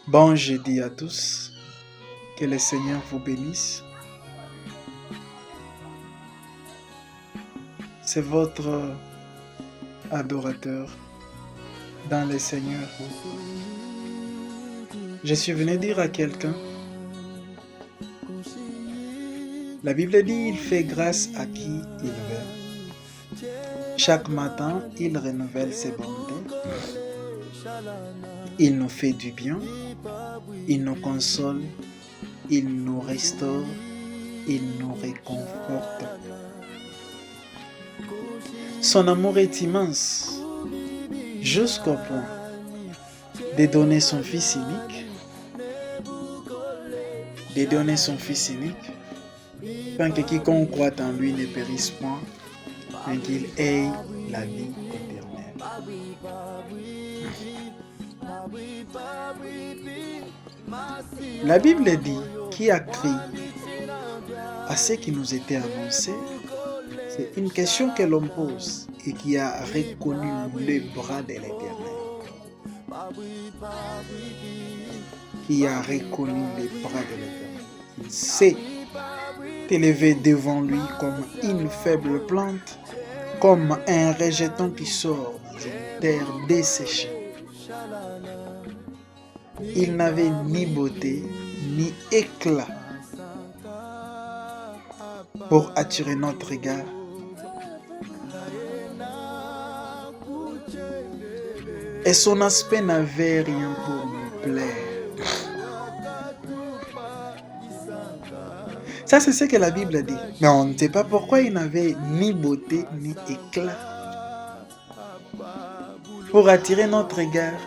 Bon jeudi à tous, que le Seigneur vous bénisse. C'est votre adorateur dans le Seigneur. Je suis venu dire à quelqu'un, la Bible dit il fait grâce à qui il veut. Chaque matin, il renouvelle ses bontés. Il nous fait du bien. Il nous console. Il nous restaure. Il nous réconforte. Son amour est immense, jusqu'au point de donner son Fils unique, afin que quiconque croit en lui ne périsse point, mais qu'il ait la vie éternelle. La Bible dit qui a cru à ce qui nous était annoncé. C'est une question que l'on pose et qui a reconnu les bras de l'Éternel. Qui a reconnu les bras de l'Éternel. Il s'est élevé devant lui comme une faible plante, comme un rejeton qui sort dans une terre desséchée. Il n'avait ni beauté, ni éclat pour attirer notre regard. Et son aspect n'avait rien pour nous plaire. Ça, c'est ce que la Bible dit. Mais on ne sait pas pourquoi il n'avait ni beauté, ni éclat pour attirer notre regard.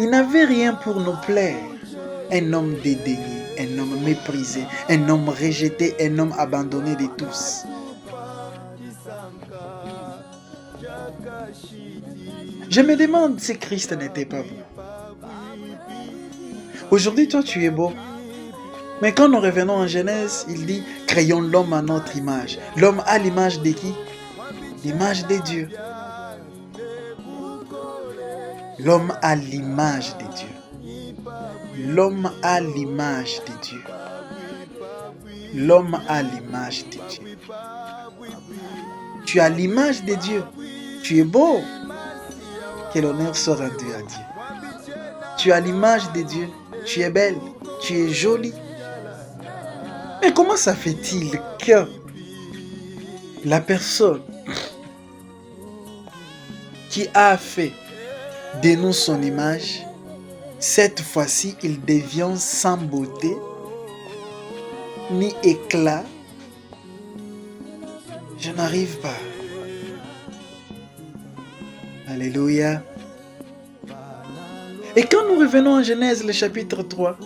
Il n'avait rien pour nous plaire. Un homme dédaigné, un homme méprisé, un homme rejeté, un homme abandonné de tous. Je me demande si Christ n'était pas beau. Aujourd'hui, toi, tu es beau. Mais quand nous revenons en Genèse, il dit « Créons l'homme à notre image ». L'homme a l'image de qui? L'image de Dieu. L'homme a l'image de Dieu. L'homme a l'image de Dieu. L'homme a l'image de Dieu. Tu as l'image de Dieu. Tu es beau. Que l'honneur soit rendu à Dieu. Tu as l'image de Dieu. Tu es belle. Tu es jolie. Mais comment ça fait-il que la personne qui a fait de nous son image, cette fois-ci, il devient sans beauté, ni éclat? Je n'arrive pas. Alléluia. Et quand nous revenons en Genèse, le chapitre 3,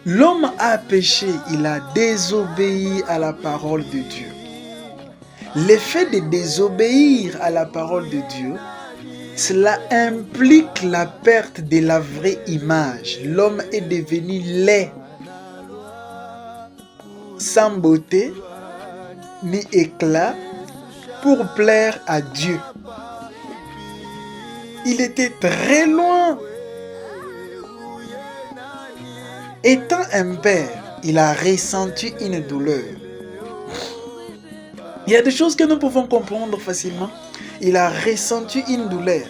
l'homme a péché, il a désobéi à la parole de Dieu. L'effet de désobéir à la parole de Dieu, cela implique la perte de la vraie image. L'homme est devenu laid, sans beauté, ni éclat, pour plaire à Dieu. Il était très loin. Étant un père, il a ressenti une douleur. Il y a des choses que nous pouvons comprendre facilement. Il a ressenti une douleur.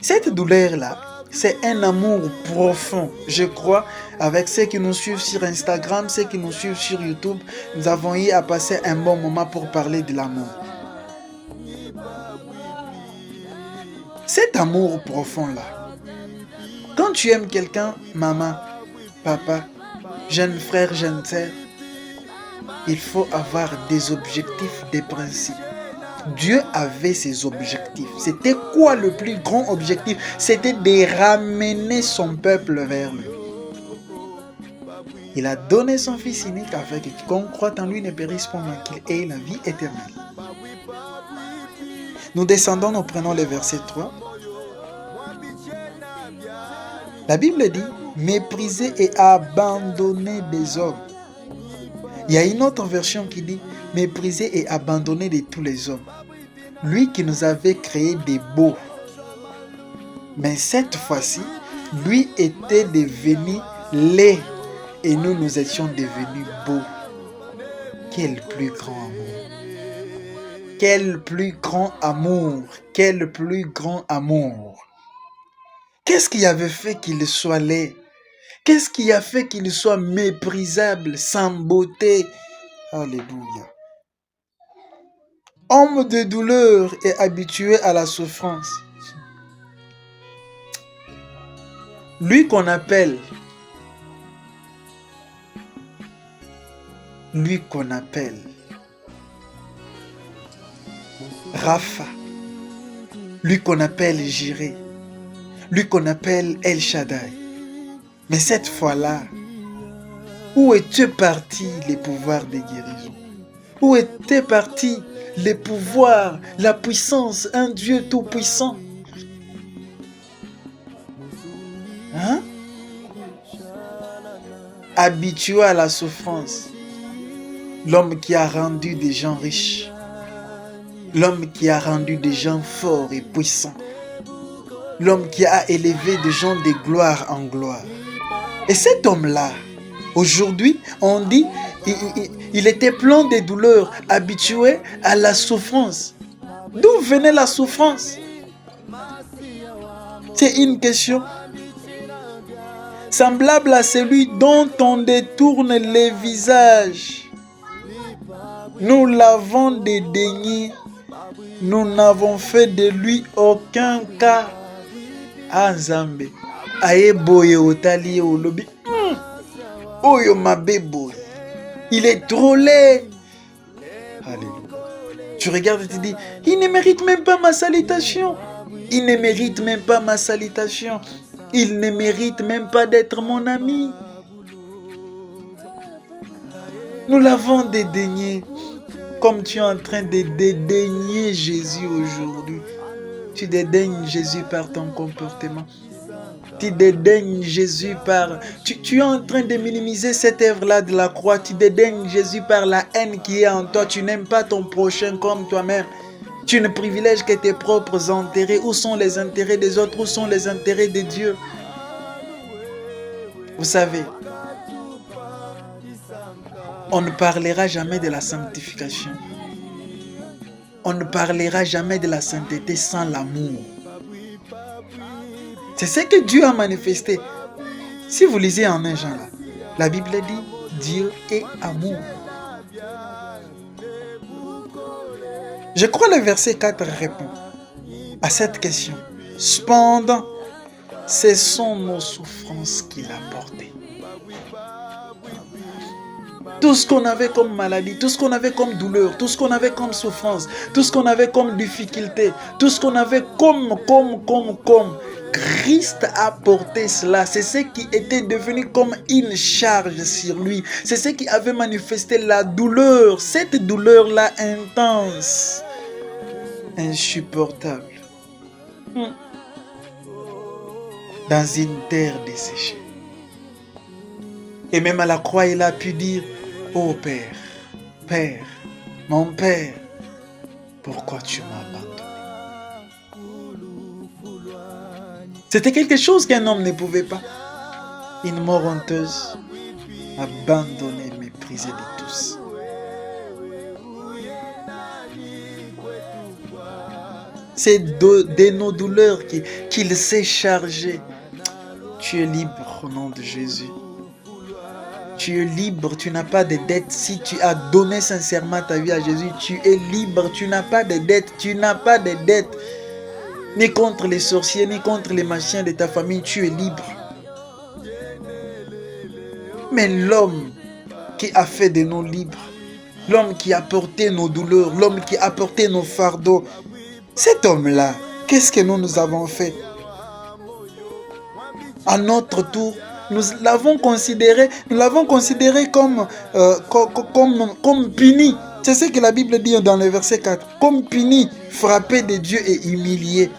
Cette douleur-là, c'est un amour profond. Je crois, avec ceux qui nous suivent sur Instagram, ceux qui nous suivent sur YouTube, nous avons eu à passer un bon moment pour parler de l'amour. Cet amour profond-là, quand tu aimes quelqu'un, maman, papa, jeune frère, jeune sœur, il faut avoir des objectifs, des principes. Dieu avait ses objectifs. C'était quoi le plus grand objectif? C'était de ramener son peuple vers lui. Il a donné son Fils unique afin que quiconque croit en lui ne périsse pas, mais qu'il ait la vie éternelle. Nous descendons, nous prenons le verset 3. La Bible dit « mépriser et abandonner des hommes ». Il y a une autre version qui dit « mépriser et abandonner de tous les hommes ». Lui qui nous avait créé des beaux. Mais cette fois-ci, Lui était devenu laid et nous étions devenus beaux. Quel plus grand amour! Quel plus grand amour! Quel plus grand amour! Qu'est-ce qui avait fait qu'il soit laid? Qu'est-ce qui a fait qu'il soit méprisable, sans beauté? Alléluia. Homme de douleur et habitué à la souffrance. Lui qu'on appelle Rapha, lui qu'on appelle Jiré, lui qu'on appelle El Shaddai. Mais cette fois-là, où étaient partis les pouvoirs de guérison? Où étaient partis les pouvoirs, la puissance, un Dieu tout-puissant? Hein? Habitué à la souffrance, l'homme qui a rendu des gens riches, l'homme qui a rendu des gens forts et puissants, l'homme qui a élevé des gens de gloire en gloire. Et cet homme-là, aujourd'hui, on dit, il était plein de douleurs, habitué à la souffrance. D'où venait la souffrance? C'est une question. Semblable à celui dont on détourne les visages. Nous l'avons dédaigné. Nous n'avons fait de lui aucun cas. Azambe. Aeboye otali olobi. Oyo mabebo. Il est trop laid. Alléluia. Tu regardes et tu dis, il ne mérite même pas ma salutation. Il ne mérite même pas ma salutation. Il ne mérite même pas d'être mon ami. Nous l'avons dédaigné. Comme tu es en train de dédaigner Jésus aujourd'hui. Tu dédaignes Jésus par ton comportement. Tu dédaignes Jésus par... Tu es en train de minimiser cette œuvre-là de la croix. Tu dédaignes Jésus par la haine qui est en toi. Tu n'aimes pas ton prochain comme toi-même. Tu ne privilèges que tes propres intérêts. Où sont les intérêts des autres? Où sont les intérêts de Dieu? Vous savez, on ne parlera jamais de la sanctification. On ne parlera jamais de la sainteté sans l'amour. C'est ce que Dieu a manifesté. Si vous lisez en 1 Jean là, la Bible dit Dieu est amour. Je crois que le verset 4 répond à cette question. Cependant, ce sont nos souffrances qu'il a portées. Tout ce qu'on avait comme maladie, tout ce qu'on avait comme douleur, tout ce qu'on avait comme souffrance, tout ce qu'on avait comme difficulté, tout ce qu'on avait comme, Christ a porté cela. C'est ce qui était devenu comme une charge sur lui. C'est ce qui avait manifesté la douleur, cette douleur-là intense, insupportable. Dans une terre desséchée. Et même à la croix, il a pu dire, oh Père, Père, mon Père, pourquoi tu m'as abandonné? C'était quelque chose qu'un homme ne pouvait pas. Une mort honteuse, abandonnée, méprisée de tous. C'est de nos douleurs qu'il s'est chargé. Tu es libre au nom de Jésus. Tu es libre, tu n'as pas de dette. Si tu as donné sincèrement ta vie à Jésus, tu es libre, tu n'as pas de dette. Tu n'as pas de dette. Ni contre les sorciers, ni contre les magiciens de ta famille, tu es libre. Mais l'homme qui a fait de nous libres, l'homme qui a porté nos douleurs, l'homme qui a porté nos fardeaux, cet homme-là, qu'est-ce que nous avons fait? À notre tour, nous l'avons considéré comme puni. C'est ce que la Bible dit dans le verset 4. Comme puni, frappé de Dieu et humilié.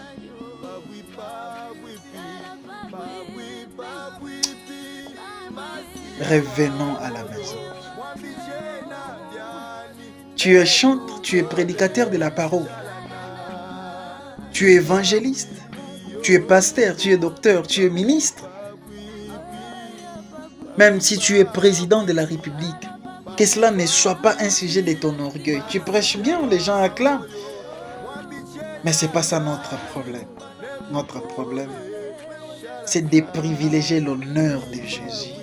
Revenons à la maison. Tu es chanteur, tu es prédicateur de la parole. Tu es évangéliste. Tu es pasteur, tu es docteur, tu es ministre. Même si tu es président de la République, que cela ne soit pas un sujet de ton orgueil. Tu prêches bien, les gens acclament. Mais ce n'est pas ça notre problème. Notre problème, c'est de privilégier l'honneur de Jésus.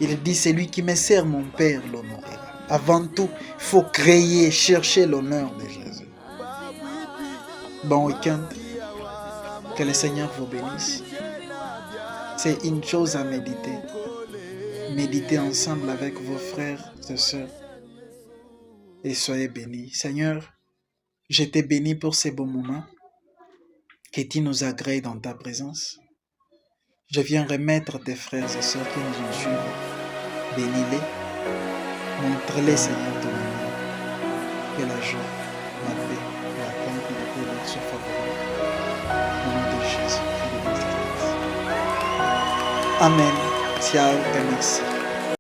Il dit, celui qui me sert, mon Père l'honorera. Avant tout, il faut créer, chercher l'honneur de Jésus. Bon week-end. Que le Seigneur vous bénisse. C'est une chose à méditer. Méditez ensemble avec vos frères et sœurs. Et soyez bénis. Seigneur, je te bénis pour ces beaux moments. Que tu nous agrées dans ta présence. Je viens remettre tes frères et sœurs qui nous ont suivis. Bénis-les. Montre-les, Seigneur, ton amour. Que la joie, la paix, la paix et le bonheur soient favorables. Au nom de Jésus et de Amen. Ciao et merci.